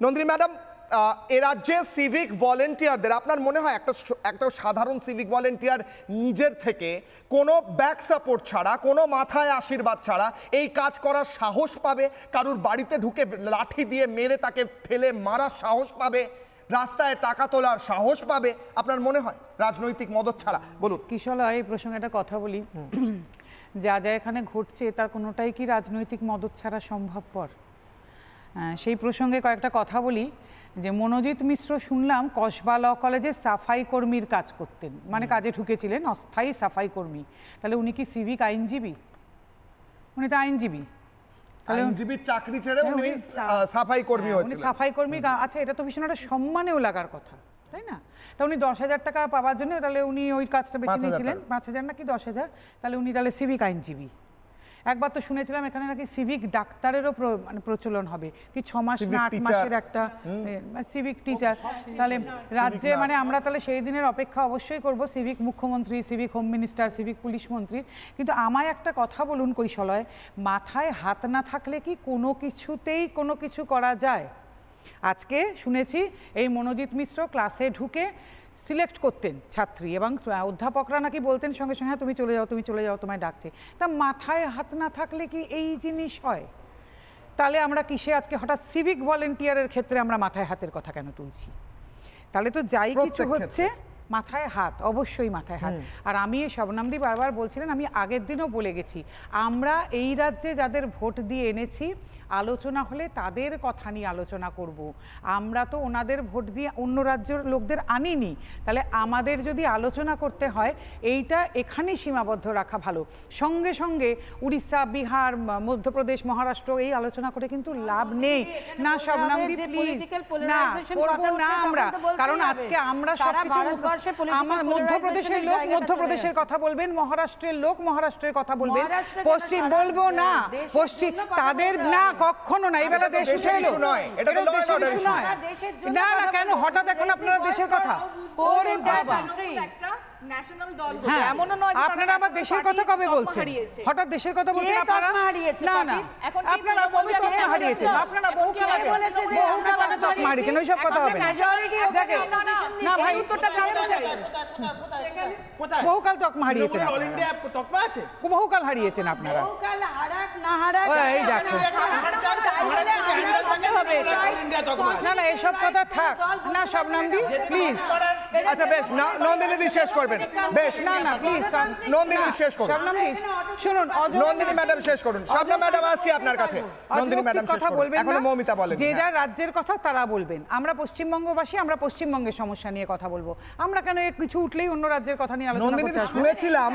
Nandini madam, এ রাজ্যে civic ভলেন্টিয়ারদের আপনার মনে হয় একটা সাধারণ সিভিক ভলেন্টিয়ার নিজের থেকে কোনো ব্যাক সাপোর্ট ছাড়া, কোনো মাথায় আশীর্বাদ ছাড়া এই কাজ করার সাহস পাবে? কারুর বাড়িতে ঢুকে লাঠি দিয়ে মেরে তাকে ফেলে মারার সাহস পাবে? রাস্তায় টাকা তোলার সাহস পাবে? আপনার মনে হয় রাজনৈতিক মদত ছাড়া? বলুন। কিশোরা, এই প্রসঙ্গে একটা কথা বলি, যা যা এখানে ঘটছে তার কোনোটাই কি রাজনৈতিক মদত ছাড়া সম্ভবপর? সেই প্রসঙ্গে কয়েকটা কথা বলি। যে মনোজিৎ মিশ্র শুনলাম কসবা ল কলেজে সাফাই কর্মীর কাজ করতেন, মানে কাজে ঢুকেছিলেন অস্থায়ী সাফাই কর্মী। তাহলে উনি কি সিভিক আইনজীবী? উনি তো আইনজীবী। আইনজীবীর চাকরি ছেড়ে উনি সাফাই কর্মী হয়েছিলেন। সাফাই কর্মী, আচ্ছা, এটা তো ভীষণ একটা সম্মানেও লাগার কথা, তাই না? তা উনি 10,000 টাকা পাওয়ার জন্য তাহলে উনি ওই কাজটা বেছে নিয়েছিলেন। 5,000 নাকি 10,000? তাহলে উনি তাহলে সিভিক আইনজীবী। একবার তো শুনেছিলাম এখানে নাকি সিভিক ডাক্তারেরও মানে প্রচলন হবে, কি 6 মাস না 8 মাসের একটা সিভিক টিচার। তাহলে রাজ্যে মানে আমরা তাহলে সেই দিনের অপেক্ষা অবশ্যই করব, সিভিক মুখ্যমন্ত্রী, civic home minister, civic police মন্ত্রী। কিন্তু আমায় একটা কথা বলুন কৈশলয়, মাথায় হাত না থাকলে কি কোনো কিছুতেই কোনো কিছু করা যায়? আজকে শুনেছি এই মনোজিৎ মিশ্র ক্লাসে ঢুকে সিলেক্ট করতেন ছাত্রী, এবং অধ্যাপকরা নাকি বলতেন সঙ্গে সঙ্গে, হ্যাঁ তুমি চলে যাও, তুমি চলে যাও, তোমায় ডাকছে। তা মাথায় হাত না থাকলে কি এই জিনিস হয়? তাহলে আমরা কিসে আজকে হঠাৎ সিভিক ভলেন্টিয়ারের ক্ষেত্রে আমরা মাথায় হাতের কথা কেন তুলছি? তাহলে তো যাই কিছু হচ্ছে মাথায় হাত, অবশ্যই মাথায় হাত। আর আমি শবনমদি বারবার বলছিলেন, আমি আগের দিনও বলে গেছি, আমরা এই রাজ্যে যাদের ভোট দিয়ে এনেছি, আলোচনা হলে তাদের কথা নিয়ে আলোচনা করব। আমরা তো ওনাদের ভোট দিয়ে অন্য রাজ্যের লোকদের আনিনি। তাহলে আমাদের যদি আলোচনা করতে হয় এইটা এখানেই সীমাবদ্ধ রাখা ভালো। সঙ্গে সঙ্গে উড়িষ্যা, বিহার, মধ্যপ্রদেশ, মহারাষ্ট্র এই আলোচনা করে কিন্তু লাভ নেই। না শবনমদি প্লিজ, না করবো না আমরা, কারণ আজকে আমরা সবকিছু, আমার মধ্যপ্রদেশের লোক মধ্যপ্রদেশের কথা বলবেন, মহারাষ্ট্রের লোক মহারাষ্ট্রের কথা বলবেন, পশ্চিম বলবো না, পশ্চিম তাদের না, কখনো না। এবেলা দেশ নয়, না না, কেন হঠাৎ এখন আপনারা দেশের কথা? ওরে বাবা, আপনারা আবার দেশের কথা কবে বলছেন? হঠাৎ দেশের কথা বলছেন আপনারা? না না, আপনারা তকমা হারিয়েছেন, আপনারা বহুকাল আগে তকমা হারিয়েছেন, ওইসব কথা হবে না। না ভাই, বহুকাল তকমা হারিয়েছেন, বহুকাল হারিয়েছেন আপনারা। এই দেখো, না না, এসব কথা থাক না শবনমদি প্লিজ। আচ্ছা বেশ, নন্দিনী শেষ করবেন, বেশ। না না প্লিজ, নন্দিনী শেষ করুন। শবনমদি শুনুন, নন্দিনী ম্যাডাম শেষ করুন। শবনম ম্যাডাম আসছি আপনার কাছে। নন্দিনী ম্যাডাম কথা বলবেন, এখন মৌমিতা বলেন। যে যার রাজ্যের কথা তারা বলবেন। আমরা পশ্চিমবঙ্গবাসী, আমরা পশ্চিমবঙ্গের সমস্যা নিয়ে কথা বলবো। আমরা কেন কিছু উঠলেই অন্য রাজ্যের কথা নিয়ে আলোচনা করতে আসবো? শুনেছিলাম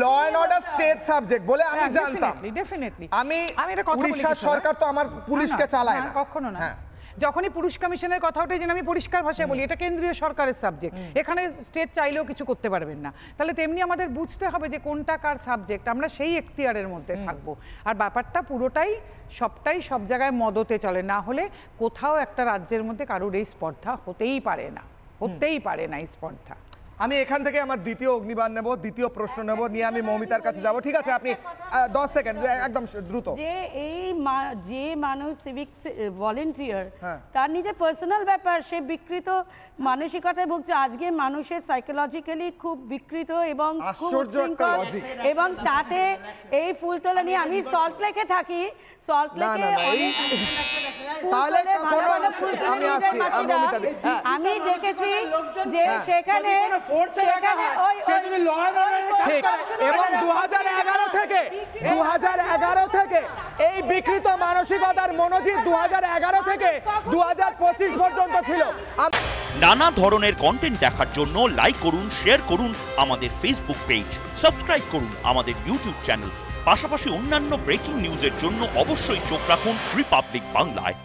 law and order state subject বলে, আমি জানতাম। ডেফিনেটলি আমি উড়িষ্যা সরকার তো আমার পুলিশকে চালায় না, কখনো না। যখনই পুরুষ কমিশনের কথা ওঠে, যেন আমি পরিষ্কার ভাষায় বলি, এটা কেন্দ্রীয় সরকারের সাবজেক্ট, এখানে স্টেট চাইলেও কিছু করতে পারবেন না। তাহলে তেমনি আমাদের বুঝতে হবে যে কোনটা কার সাবজেক্ট, আমরা সেই এখতিয়ারের মধ্যে থাকবো। আর ব্যাপারটা পুরোটাই সবটাই সব জায়গায় মদতে চলে, না হলে কোথাও একটা রাজ্যের মধ্যে কারোর এই স্পর্ধা হতেই পারে না, হতেই পারে না এই স্পর্ধা। আমি এখান থেকে আমার দ্বিতীয় অগ্নিবাণ নেব, দ্বিতীয় প্রশ্ন নেব, নিয়ে আমি মৌমিতার কাছে যাব। ঠিক আছে, আপনি 10 সেকেন্ড একদম দ্রুত। যে মানুষ সিভিক ভলেন্টিয়ার, তার নিজের পার্সোনাল ব্যাপার, সে বিকৃত মানসিকতায় ভুগছে। আজকে মানুষের সাইকোলজিক্যালি খুব বিকৃত এবং এবং তাতে এই ফুলতলা নিয়ে, আমি সল্টলেকে থাকি, সল্টলেকে আমি দেখেছি যে সেখানে এবং 2011 থেকে এই বিকৃত মানসিকতার মনোজিৎ 2011 থেকে 2025 পর্যন্ত ছিল। নানা ধরনের কন্টেন্ট দেখার জন্য লাইক করুন, শেয়ার করুন আমাদের ফেসবুক পেজ, সাবস্ক্রাইব করুন আমাদের ইউটিউব চ্যানেল। পাশাপাশি অন্যান্য ব্রেকিং নিউজের জন্য অবশ্যই চোখ রাখুন রিপাবলিক বাংলায়।